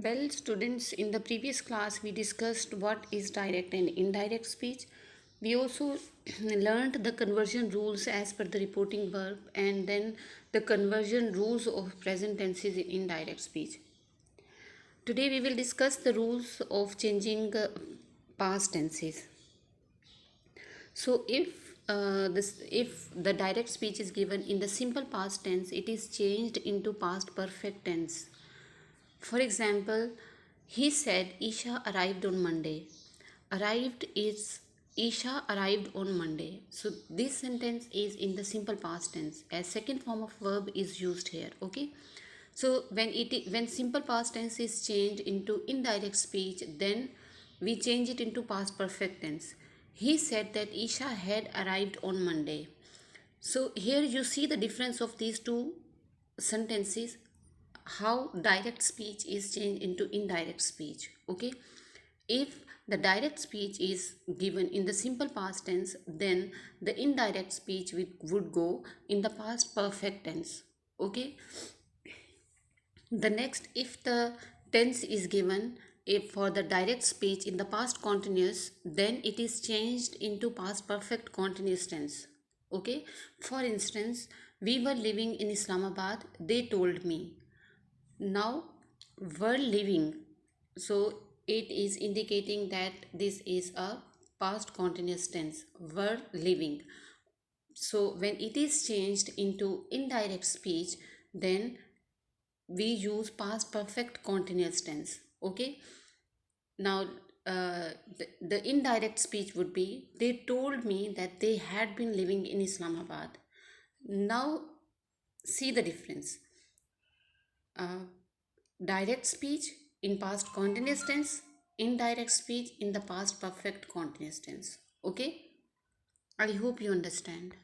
Well, students, in the previous class, we discussed what is direct and indirect speech. We also learned the conversion rules as per the reporting verb and then the conversion rules of present tenses in indirect speech. Today, we will discuss the rules of changing past tenses. So, if the direct speech is given in the simple past tense, it is changed into past perfect tense. For example, he said Isha arrived on Monday. Arrived is Isha arrived on Monday. So this sentence is in the simple past tense. A second form of verb is used here. Okay. So when simple past tense is changed into indirect speech, then we change it into past perfect tense. He said that Isha had arrived on Monday. So here you see the difference of these two sentences, how direct speech is changed into indirect speech. Okay, if the direct speech is given in the simple past tense, then the indirect speech would go in the past perfect tense. Okay, the next, if the tense is given if for the direct speech in the past continuous, then it is changed into past perfect continuous tense. Okay, for instance, we were living in Islamabad, they told me. Now, were living, so it is indicating that this is a past continuous tense, were living. So when it is changed into indirect speech, then we use past perfect continuous tense. Okay, now the indirect speech would be they told me that they had been living in Islamabad. Now see the difference. uh, Direct speech in past continuous tense, indirect speech in the past perfect continuous tense. Okay, I hope you understand.